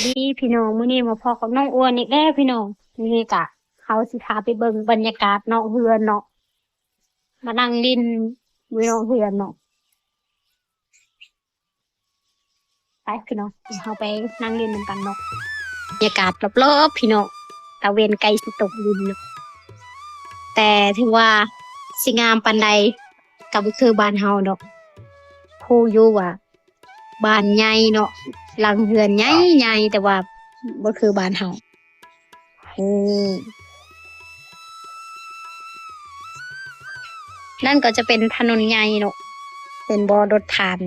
ดีพี่น้องมื้อนี้มาพอกับน้องอ้วนอีกแล้วพี่น้องนี่กะเขาสิพาไปเบิ่งบรรยากาศเนาะเฮือนเนาะมานั่งลิ้นวิวเฮือนเนาะไปพี่น้องเดี๋ยวเราไปนั่งลิ้นนำกันเนาะบรรยากาศรอบๆพี่น้องตะเวนไกลสิตกดินเนาะแต่ถือว่าสิงามปานใดก็บ่คือบ้านเฮาดอกผู้อยู่ว่าบ้านใหญ่เนาะหลังเฮือนใหญ่ๆแต่ว่าบ่คือบ้านเฮาอืม นั่นก็จะเป็นถนนใหญ่เนาะเป็นบ่อรถผ่าน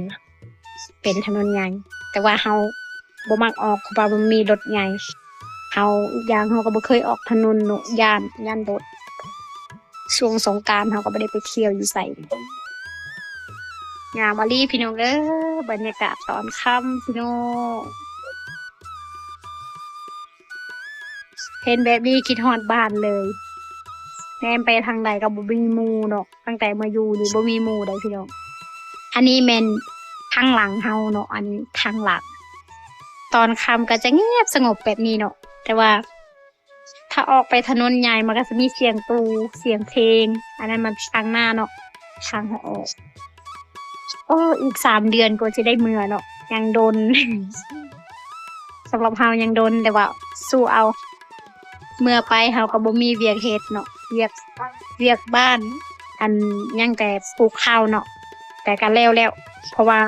เป็นถนนใหญ่แต่ว่าเฮาบ่มักออกเพราะว่ามันมีรถใหญ่เฮาอีกอย่างเฮาก็บ่เคยออกถนนเนาะย่านรถช่วงสงกรานต์เฮาก็บ่ได้ไปเที่ยวอยู่ไสยามมาลีพี่น้องเด้อบรรยากาศตอนค่ำพี่น้องเห็นแบบนี้คิดฮอดบ้านเลยแนมไปทางใดก็บ่มีหมู่เนาะตั้งแต่มาอยู่นี่บ่มีหมู่ใดพี่น้อง อันนี้แม่นทางหลังเฮาเนาะอันนี้ทางหลังตอนค่ำก็จะเงียบสงบแบบนี้เนาะแต่ว่าถ้าออกไปถนนใหญ่มันก็จะมีเสียงตูเสียงเพลงอันนั้นมันทางหน้าเนาะทางหัวออกโอ้อีก3 เดือนก็จะได้เมื่อเนาะยังโดน สำหรับเฮายังโดนแต่ว่าสู้เอาเมื่อไปเฮาก็บ่มีเวียกเฮ็ดเนาะเวียกบ้านอันยังแต่ปลูกข้าวเนาะแต่ก็แล้วเพราะว่า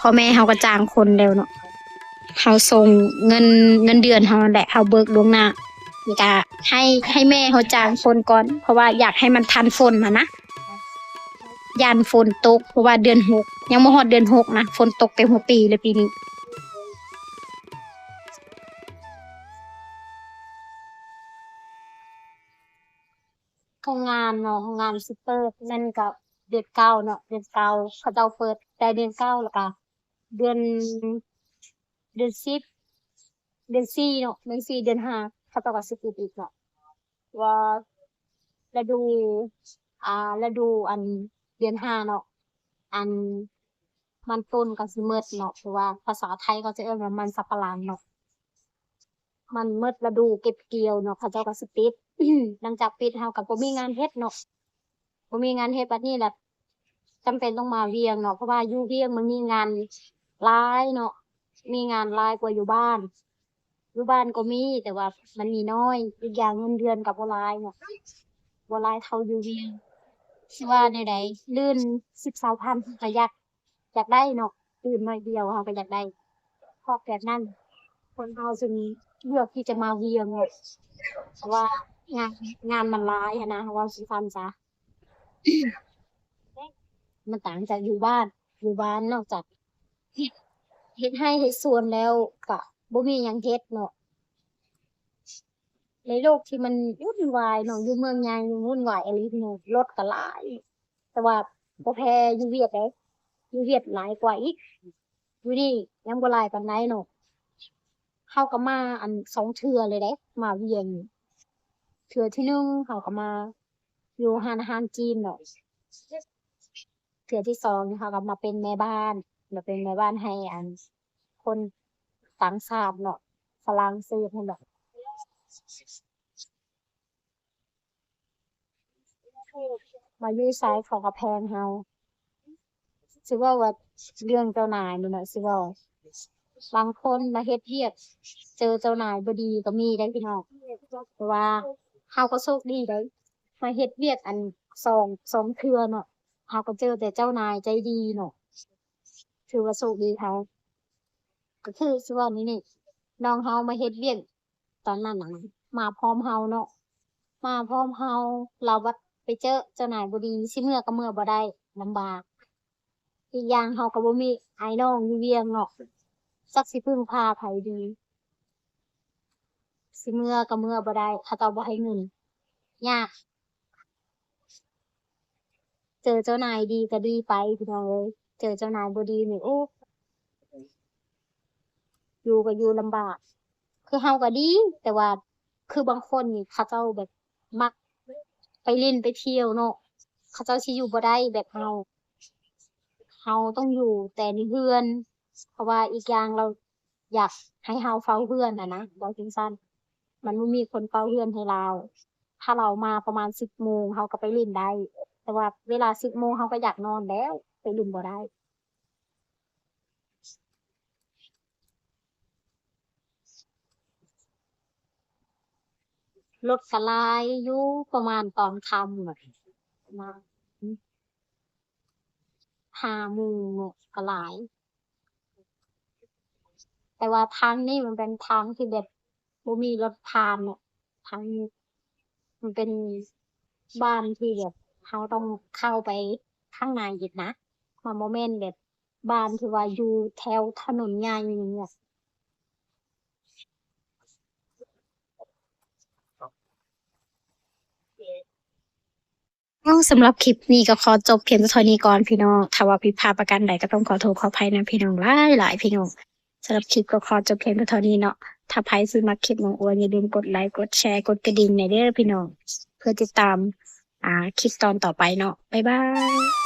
พ่อแม่เฮาก็จ้างคนแล้วเนาะเฮาส่งเงินเดือนเฮานั่นแหละเฮาเบิกล่วงหน้านี่ก็ให้แม่เฮาจ้างคนก่อนเพราะว่าอยากให้มันทันฝนนะย่านฝนตกเพราะว่าเดือน6ยังบ่ฮอดเดือน6นะฝนตกเต็มหัวปีเลยปีนี้ก็งานเนาะงานสิเปิดนั่นก็เดือนเก้าเนาะเดือนเก้าเขาเจ้าเปิดแต่เดือนเก้าแล้วก็เดือนเดือน 10เดือน 4เนาะเดือน 4เดือน 5เขาเจ้าก็สิปิดอีกเนาะว่าฤดูฤดูอันเดือน 5เนาะอันมันต้นก็สิหมดเนาะเพราะว่าภาษาไทยเขาจะเอิ้นว่ามันสำปะหลังเนาะมันหมดฤดูเก็บเกี่ยวเนาะเขาเจ้าก็สิปิด หลังจากปิดเฮาก็บ่มีงานเฮ็ดเนาะบ่มีงานเฮ็ดบัดนี้แหละจำเป็นต้องมาเวียงเนาะเพราะว่าอยู่เวียงมันมีงานหลายเนาะมีงานหลายกว่าอยู่บ้านอยู่บ้านก็มีแต่ว่ามันมีน้อยอีกอย่างเงินเดือนก็บ่หลายเนาะบ่หลายเท่าอยู่เวียงสิว่าแนวใดลื่น10-20,000ก็อยากได้เนาะตื่นน้อยเดียวเฮาก็อยากได้เพราะแบบนั้นคนเฮาจึงเลือกที่จะมาเวียงเนาะเพราะว่างานงานมันหลายหั้นนะเว้าสิฟังจ้ะ มันต่างจากอยู่บ้านนอกจากเฮ็ดเฮ็ดไร่เฮ็ดสวนแล้วก็บ่มีหยังเฮ็ดเนาะในโลกที่มันวุ่นวายเนาะอยู่เมืองใหญ่วุ่นวายอีหลีพี่น้องรถก็หลายแต่ว่าบ่แพ้อยู่เวียดเดะอยู่เวียดหลายกว่าอีกอยู่นี่ยังบ่หลายปานใดเนาะเราก็มาอัน2เทื่อเลยเดะมาเวียงนี่เทื่อที่1เราก็มาอยู่ร้านอาหารจีนเนาะ เทื่อที่2นี่เขาก็มาเป็นแม่บ้านมาเป็นแม่บ้านให้อันคนต่างชาติเนาะฝรั่งเศสนั่นแหละมาอยู่ไสเขาก็แพงเราสิเว้าว่าเรื่องเจ้านายนี่น่ะสิเว้าบางคนมาเฮ็ดเวียกเจอเจ้านายบ่ดีก็มีได้พี่น้องเพราะว่าเราก็โชคดีได้มาเฮ็ดเวียกอันสองเทื่อเนาะเราก็เจอแต่เจ้านายใจดีเนาะถือว่าโชคดีเขา ก็คือสิเว้านี่น้องเฮามาเฮ็ดเวียกตอนนั้นน่ะมาพร้อมเฮาเนาะมาพร้อมเฮาแล้วบัดไปเจอเจ้านายบ่ดีสิเมื่อก็เมื่อบ่ได้ลำบากอีกอย่างเฮาก็บ่มีอ้ายน้องอยู่เวียงเนาะจักสิพึ่งพาไผดีสิเมื่อก็เมื่อบ่ได้เขาเจ้าบ่ให้เงินยากเจอเจ้านายดีก็ดีไปพี่น้องเอ้ยเจอเจ้านายบ่ดีนี่โอ้อยู่ก็อยู่ลำบากคือเฮาก็ดีแต่ว่าคือบางคนนี่เขาเจ้าแบบมัก ไปเล่นไปเที่ยวเนาะเขาเจ้าสิอยู่บ่ได้แบบเราต้องอยู่แต่ในเรือนเพราะว่าอีกอย่างเรา อยากให้เฮาเฝ้าเฮือนนะบอกจังซั่นมันบ่มีคนเฝ้าเฮือนให้เราถ้าเรามาประมาณ10 โมงเฮาก็ไปเล่นได้แต่ว่าเวลา10 โมงเฮาก็อยากนอนแล้วไปเล่นบ่ได้รถก็หลายอยู่ประมาณตอนค่ำอะประมาณ5 โมงอะก็หลาย แต่ว่าทางนี้มันเป็นทางที่แบบบ่มีรถผ่านอะทางนี้มันเป็นบ้านที่แบบเราต้องเข้าไปข้างในอีกนะมันบ่แม่นแบบบ้านที่ว่าอยู่แถวถนนใหญ่อย่างเงี้ยสำหรับคลิปนี้ก็ขอจบเพียงเท่านี้ก่อนพี่น้องถ้าว่าผิดพลาดประการใดก็ต้องขอโทษขออภัยนะพี่น้องหลายๆพี่น้องสำหรับคลิปก็ขอจบเพียงเท่านี้เนาะถ้าไผสิมักคลิปน้องอวยอย่าลืมกดไลค์กดแชร์กดกระดิ่งให้เด้อพี่น้องเพื่อติดตามคลิปตอนต่อไปเนาะบ๊ายบาย